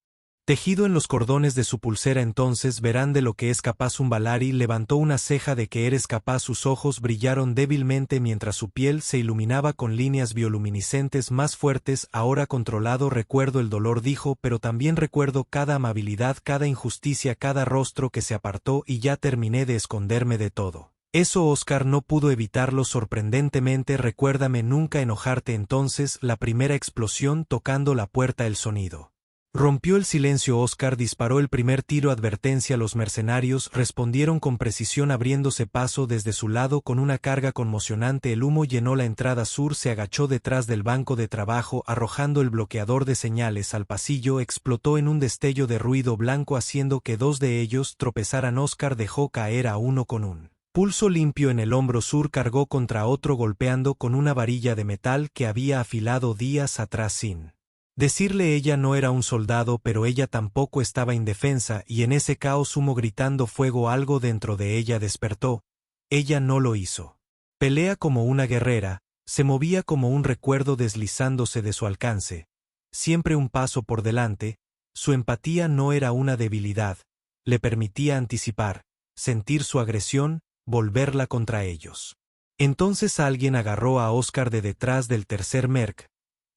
tejido en los cordones de su pulsera. Entonces verán de lo que es capaz un Valari. Levantó una ceja, de que eres capaz. Sus ojos brillaron débilmente mientras su piel se iluminaba con líneas bioluminiscentes más fuertes. Ahora controlado, recuerdo el dolor, dijo, pero también recuerdo cada amabilidad, cada injusticia, cada rostro que se apartó, y ya terminé de esconderme de todo eso. Oscar no pudo evitarlo. Sorprendentemente, recuérdame nunca enojarte. Entonces, la primera explosión tocando la puerta, el sonido rompió el silencio. Oscar disparó el primer tiro. Advertencia. Los mercenarios respondieron con precisión, abriéndose paso desde su lado con una carga conmocionante. El humo llenó la entrada sur. Se agachó detrás del banco de trabajo, arrojando el bloqueador de señales al pasillo. Explotó en un destello de ruido blanco, haciendo que 2 de ellos tropezaran. Oscar dejó caer a uno con un pulso limpio en el hombro. Sur cargó contra otro, golpeando con una varilla de metal que había afilado días atrás. Sin decirle, ella no era un soldado, pero ella tampoco estaba indefensa, y en ese caos humo gritando fuego. Algo dentro de ella despertó. Ella no lo hizo. Pelea como una guerrera, se movía como un recuerdo deslizándose de su alcance, siempre un paso por delante. Su empatía no era una debilidad, le permitía anticipar, sentir su agresión, volverla contra ellos. Entonces alguien agarró a Oscar de detrás del tercer merc.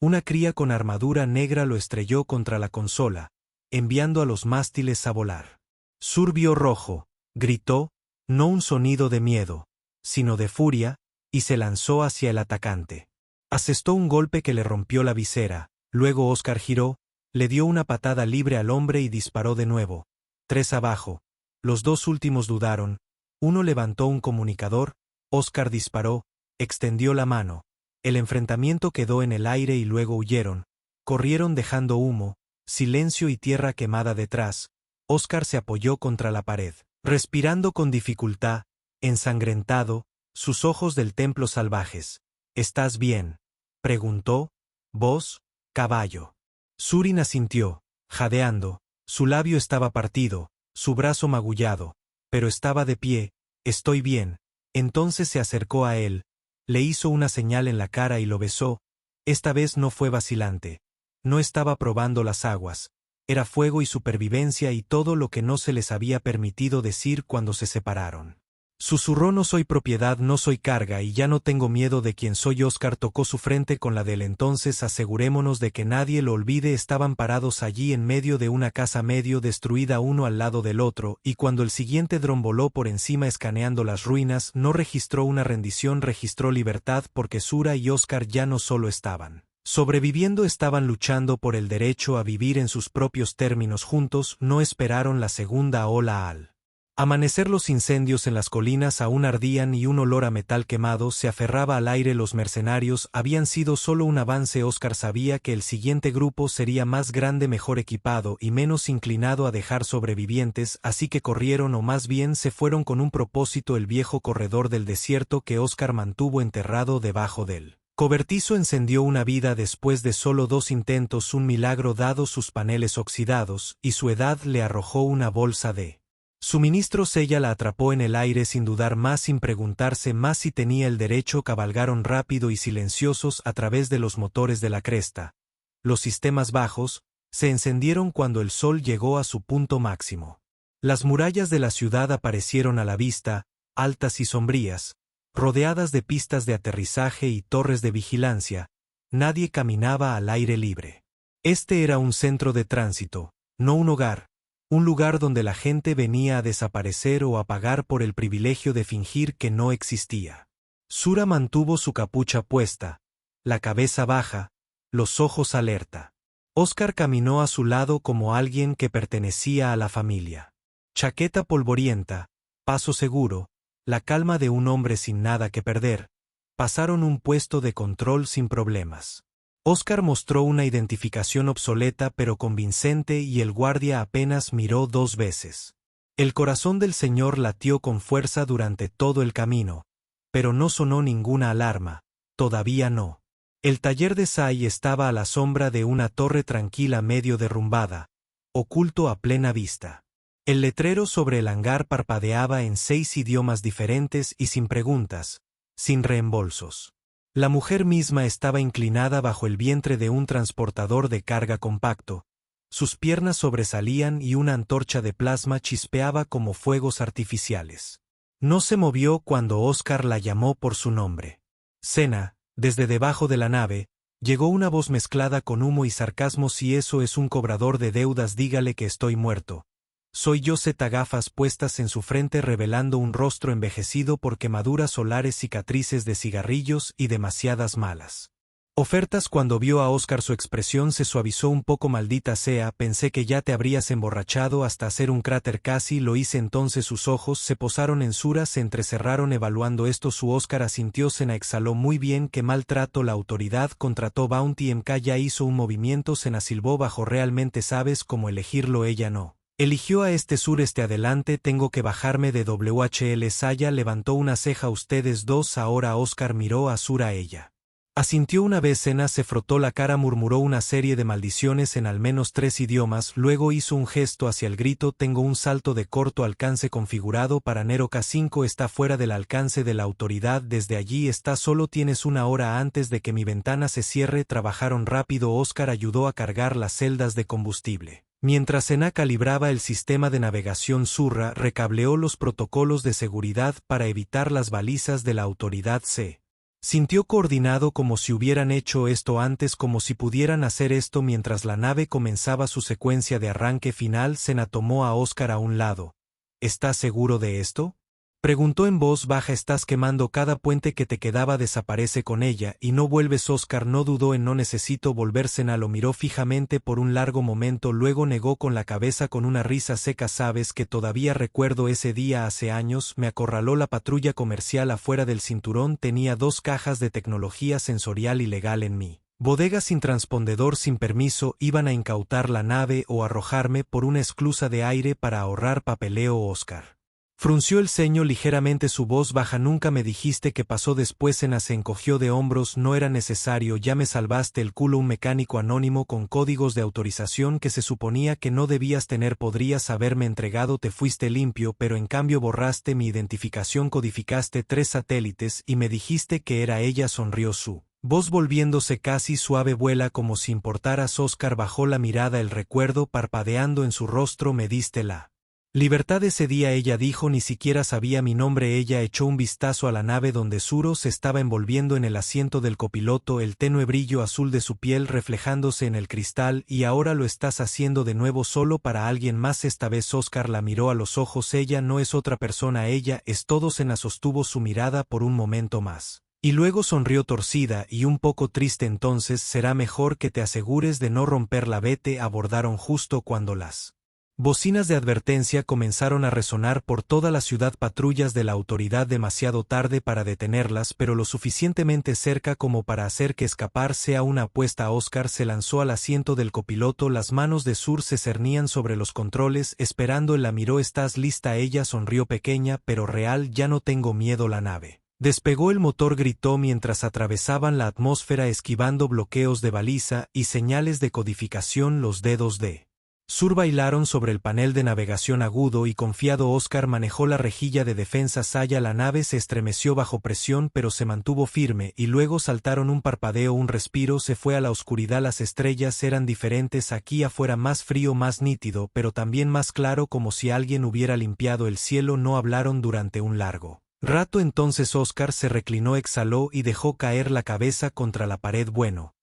Una cría con armadura negra lo estrelló contra la consola, enviando a los mástiles a volar. Sur vio rojo, gritó, no un sonido de miedo, sino de furia, y se lanzó hacia el atacante. Asestó un golpe que le rompió la visera. Luego Oscar giró, le dio una patada libre al hombre y disparó de nuevo. 3 abajo. Los 2 últimos dudaron. Uno levantó un comunicador. Oscar disparó, extendió la mano. El enfrentamiento quedó en el aire y luego huyeron. Corrieron dejando humo, silencio y tierra quemada detrás. Oscar se apoyó contra la pared, respirando con dificultad, ensangrentado, sus ojos del templo salvajes. ¿Estás bien?, preguntó. Voz, caballo. Surin asintió, jadeando. Su labio estaba partido, su brazo magullado, pero estaba de pie. Estoy bien. Entonces se acercó a él. Le hizo una señal en la cara y lo besó. Esta vez no fue vacilante. No estaba probando las aguas. Era fuego y supervivencia y todo lo que no se les había permitido decir cuando se separaron. Susurró, no soy propiedad, no soy carga y ya no tengo miedo de quién soy. Oscar tocó su frente con la de él. Entonces asegurémonos de que nadie lo olvide. Estaban parados allí en medio de una casa medio destruida, uno al lado del otro, y cuando el siguiente dron voló por encima escaneando las ruinas, no registró una rendición, registró libertad, porque Sura y Oscar ya no solo estaban sobreviviendo, estaban luchando por el derecho a vivir en sus propios términos juntos. No esperaron la segunda ola al Amanecer los incendios en las colinas aún ardían y un olor a metal quemado se aferraba al aire. Los mercenarios habían sido solo un avance. Oscar sabía que el siguiente grupo sería más grande, mejor equipado y menos inclinado a dejar sobrevivientes, así que corrieron, o más bien se fueron con un propósito: el viejo corredor del desierto que Oscar mantuvo enterrado debajo del cobertizo encendió una vida después de solo 2 intentos, un milagro dado sus paneles oxidados, y su edad le arrojó una bolsa de suministros. Ella la atrapó en el aire sin dudar más, sin preguntarse más si tenía el derecho. Cabalgaron rápido y silenciosos a través de los motores de la cresta. Los sistemas bajos se encendieron cuando el sol llegó a su punto máximo. Las murallas de la ciudad aparecieron a la vista, altas y sombrías, rodeadas de pistas de aterrizaje y torres de vigilancia. Nadie caminaba al aire libre. Este era un centro de tránsito, no un hogar. Un lugar donde la gente venía a desaparecer o a pagar por el privilegio de fingir que no existía. Sura mantuvo su capucha puesta, la cabeza baja, los ojos alerta. Oscar caminó a su lado como alguien que pertenecía a la familia. Chaqueta polvorienta, paso seguro, la calma de un hombre sin nada que perder. Pasaron un puesto de control sin problemas. Oscar mostró una identificación obsoleta pero convincente y el guardia apenas miró 2 veces. El corazón del señor latió con fuerza durante todo el camino, pero no sonó ninguna alarma, todavía no. El taller de Sai estaba a la sombra de una torre tranquila medio derrumbada, oculto a plena vista. El letrero sobre el hangar parpadeaba en 6 idiomas diferentes y sin preguntas, sin reembolsos. La mujer misma estaba inclinada bajo el vientre de un transportador de carga compacto. Sus piernas sobresalían y una antorcha de plasma chispeaba como fuegos artificiales. No se movió cuando Oscar la llamó por su nombre. Sena, desde debajo de la nave, llegó una voz mezclada con humo y sarcasmo. Si eso es un cobrador de deudas, dígale que estoy muerto. Soy yo. Gafas puestas en su frente revelando un rostro envejecido por quemaduras solares, cicatrices de cigarrillos y demasiadas malas ofertas. Cuando vio a Oscar su expresión se suavizó un poco. Maldita sea, pensé que ya te habrías emborrachado hasta hacer un cráter. Casi lo hice. Entonces sus ojos se posaron en Sura, se entrecerraron evaluando esto. Su Oscar asintió. Sena exhaló. Muy bien, qué maltrato. La autoridad contrató Bounty MK. Ya hizo un movimiento. Sena silbó bajo. Realmente sabes cómo elegirlo. Ella no eligió a este Sur. Adelante, tengo que bajarme de WHL. Saya levantó una ceja. Ustedes dos ahora. Oscar miró a Sura. Ella asintió una vez. Sena se frotó la cara, murmuró una serie de maldiciones en al menos 3 idiomas, luego hizo un gesto hacia el grito. Tengo un salto de corto alcance configurado para Nero K5. Está fuera del alcance de la autoridad. Desde allí está solo. Tienes 1 hora antes de que mi ventana se cierre. Trabajaron rápido. Oscar ayudó a cargar las celdas de combustible. Mientras Sena calibraba el sistema de navegación, Surra recableó los protocolos de seguridad para evitar las balizas de la autoridad. Se sintió coordinado, como si hubieran hecho esto antes, como si pudieran hacer esto mientras la nave comenzaba su secuencia de arranque final. Sena tomó a Oscar a un lado. ¿Estás seguro de esto?, preguntó en voz baja. Estás quemando cada puente que te quedaba. Desaparece con ella y no vuelves. Oscar no dudó en no necesito volver. Sena lo miró fijamente por un largo momento, luego negó con la cabeza con una risa seca. Sabes que todavía recuerdo ese día hace años. Me acorraló la patrulla comercial afuera del cinturón. Tenía 2 cajas de tecnología sensorial ilegal en mi bodega sin transpondedor, sin permiso. Iban a incautar la nave o arrojarme por una esclusa de aire para ahorrar papeleo. Oscar frunció el ceño ligeramente, su voz baja. Nunca me dijiste qué pasó después. Sena se encogió de hombros. No era necesario. Ya me salvaste el culo. Un mecánico anónimo con códigos de autorización que se suponía que no debías tener. Podrías haberme entregado. Te fuiste limpio, pero en cambio borraste mi identificación. Codificaste 3 satélites y me dijiste que era ella. Sonrió, su voz volviéndose casi suave. Vuela como si importaras. Oscar bajó la mirada, el recuerdo parpadeando en su rostro. Me diste la libertad ese día. Ella dijo. Ni siquiera sabía mi nombre. Ella echó un vistazo a la nave donde Suro se estaba envolviendo en el asiento del copiloto, el tenue brillo azul de su piel reflejándose en el cristal. Y ahora lo estás haciendo de nuevo, solo para alguien más. Esta vez Oscar la miró a los ojos. Ella no es otra persona. Ella es todo. Sena sostuvo su mirada por un momento más y luego sonrió torcida y un poco triste. Entonces será mejor que te asegures de no romperla. Vete. Abordaron justo cuando las Bocinas de advertencia comenzaron a resonar por toda la ciudad, patrullas de la autoridad demasiado tarde para detenerlas, pero lo suficientemente cerca como para hacer que escapar sea una apuesta. Oscar se lanzó al asiento del copiloto, las manos de Sur se cernían sobre los controles, esperando. Él la miró. ¿Estás lista? Ella sonrió, pequeña pero real. Ya no tengo miedo. La nave despegó, el motor gritó mientras atravesaban la atmósfera, esquivando bloqueos de baliza y señales de codificación. Los dedos de Sur bailaron sobre el panel de navegación. Agudo y confiado, Oscar manejó la rejilla de defensa. Saya. La nave se estremeció bajo presión, pero se mantuvo firme, y luego saltaron. Un parpadeo, un respiro, se fue a la oscuridad. Las estrellas eran diferentes aquí afuera, más frío, más nítido, pero también más claro, como si alguien hubiera limpiado el cielo. No hablaron durante un largo rato. Entonces Oscar se reclinó, exhaló y dejó caer la cabeza contra la pared. Bueno,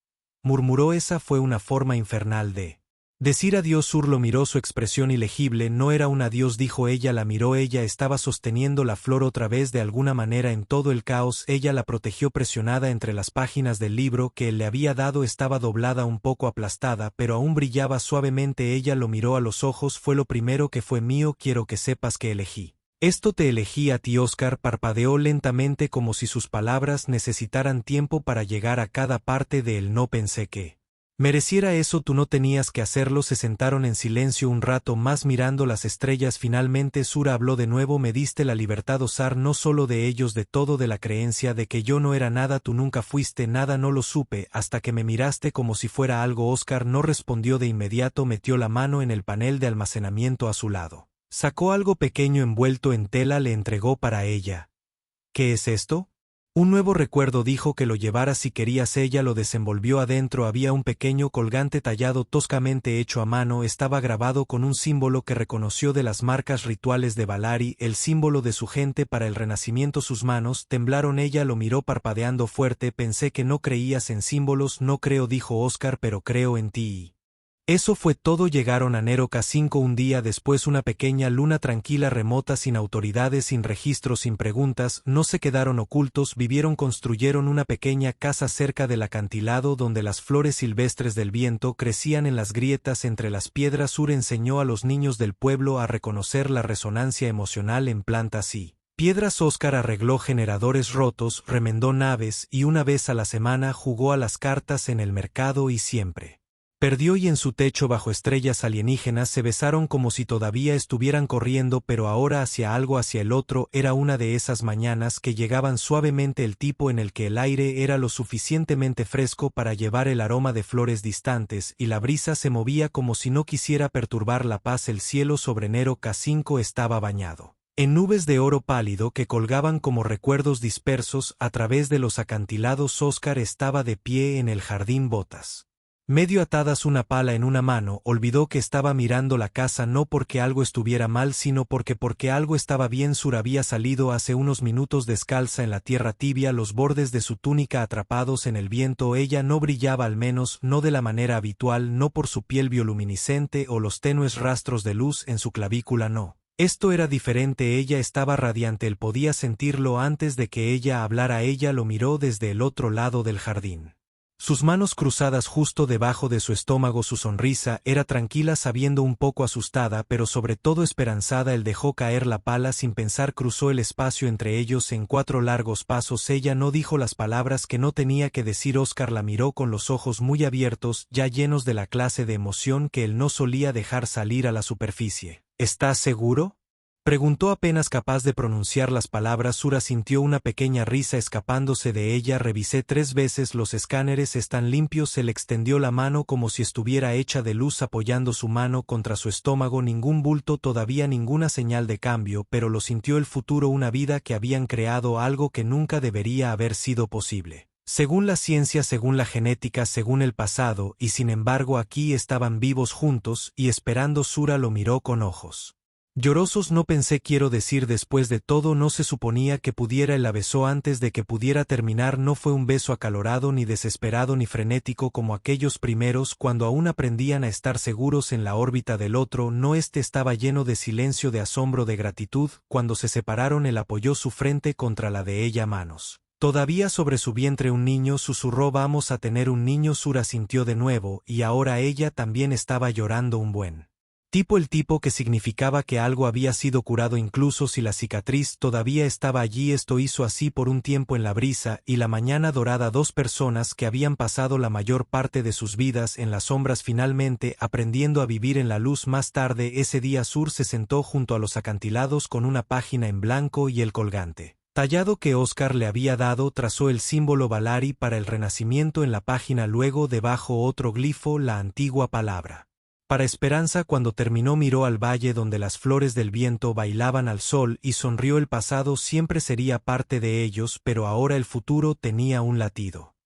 murmuró, esa fue una forma infernal de decir adiós. Sur lo miró, su expresión ilegible. No era un adiós, dijo. Ella la miró. Ella estaba sosteniendo la flor otra vez, de alguna manera, en todo el caos. Ella la protegió, presionada entre las páginas del libro que él le había dado. Estaba doblada, un poco aplastada, pero aún brillaba suavemente. Ella lo miró a los ojos. Fue lo primero que fue mío. Quiero que sepas que elegí esto. Te elegí a ti. Oscar parpadeó lentamente, como si sus palabras necesitaran tiempo para llegar a cada parte de él. No pensé que mereciera eso. Tú no tenías que hacerlo. Se sentaron en silencio un rato más, mirando las estrellas. Finalmente Sura habló de nuevo. Me diste la libertad, Osar, no solo de ellos, de todo, de la creencia de que yo no era nada. Tú nunca fuiste nada. No lo supe hasta que me miraste como si fuera algo. Oscar no respondió de inmediato. Metió la mano en el panel de almacenamiento a su lado. Sacó algo pequeño envuelto en tela. Le entregó para ella. ¿Qué es esto? Un nuevo recuerdo, dijo. Que lo llevaras si querías. Ella lo desenvolvió. Adentro había un pequeño colgante tallado, toscamente hecho a mano. Estaba grabado con un símbolo que reconoció de las marcas rituales de Valari, el símbolo de su gente para el renacimiento. Sus manos temblaron. Ella lo miró, parpadeando fuerte. Pensé que no creías en símbolos. No creo, dijo Oscar, pero creo en ti. Eso fue todo. Llegaron a Nero K5 un día después, una pequeña luna tranquila, remota, sin autoridades, sin registros, sin preguntas. No se quedaron ocultos, vivieron, construyeron una pequeña casa cerca del acantilado donde las flores silvestres del viento crecían en las grietas entre las piedras. Sur enseñó a los niños del pueblo a reconocer la resonancia emocional en plantas y piedras. Oscar arregló generadores rotos, remendó naves y una vez a la semana jugó a las cartas en el mercado, y siempre perdió. Y en su techo, bajo estrellas alienígenas, se besaron como si todavía estuvieran corriendo, pero ahora hacia algo, hacia el otro. Era una de esas mañanas que llegaban suavemente, el tipo en el que el aire era lo suficientemente fresco para llevar el aroma de flores distantes, y la brisa se movía como si no quisiera perturbar la paz. El cielo sobre Nero K5 estaba bañado en nubes de oro pálido que colgaban como recuerdos dispersos a través de los acantilados. Oscar estaba de pie en el jardín, botas medio atadas, una pala en una mano. Olvidó que estaba mirando la casa, no porque algo estuviera mal, sino porque algo estaba bien. Sur había salido hace unos minutos descalza en la tierra tibia, los bordes de su túnica atrapados en el viento. Ella no brillaba, al menos no de la manera habitual, no por su piel bioluminiscente o los tenues rastros de luz en su clavícula, no. Esto era diferente. Ella estaba radiante. Él podía sentirlo antes de que ella hablara. Ella lo miró desde el otro lado del jardín, sus manos cruzadas justo debajo de su estómago. Su sonrisa era tranquila, sabiendo, un poco asustada, pero sobre todo esperanzada. Él dejó caer la pala sin pensar, cruzó el espacio entre ellos en 4 largos pasos. Ella no dijo las palabras que no tenía que decir. Oscar la miró con los ojos muy abiertos, ya llenos de la clase de emoción que él no solía dejar salir a la superficie. ¿Estás seguro?, preguntó, apenas capaz de pronunciar las palabras. Sura sintió una pequeña risa escapándose de ella. Revisé 3 veces los escáneres, están limpios. Él extendió la mano como si estuviera hecha de luz, apoyando su mano contra su estómago. Ningún bulto, todavía ninguna señal de cambio, pero lo sintió. El futuro, una vida que habían creado, algo que nunca debería haber sido posible según la ciencia, según la genética, según el pasado, y sin embargo aquí estaban vivos juntos y esperando. Sura lo miró con ojos llorosos. No pensé, quiero decir, después de todo, no se suponía que pudiera. Él la besó antes de que pudiera terminar. No fue un beso acalorado, ni desesperado, ni frenético como aquellos primeros, cuando aún aprendían a estar seguros en la órbita del otro. No, estaba lleno de silencio, de asombro, de gratitud. Cuando se separaron, él apoyó su frente contra la de ella, manos todavía sobre su vientre. Un niño, susurró, vamos a tener un niño. Sura sintió de nuevo, y ahora ella también estaba llorando un buen El tipo que significaba que algo había sido curado incluso si la cicatriz todavía estaba allí. Esto hizo así por un tiempo en la brisa y la mañana dorada. Dos personas que habían pasado la mayor parte de sus vidas en las sombras finalmente aprendiendo a vivir en la luz. Más tarde ese día Sur se sentó junto a los acantilados con una página en blanco y el colgante tallado que Oscar le había dado. Trazó el símbolo Valari para el renacimiento en la página, luego debajo otro glifo, la antigua palabra para esperanza. Cuando terminó miró al valle donde las flores del viento bailaban al sol y sonrió. El pasado siempre sería parte de ellos, pero ahora el futuro tenía un latido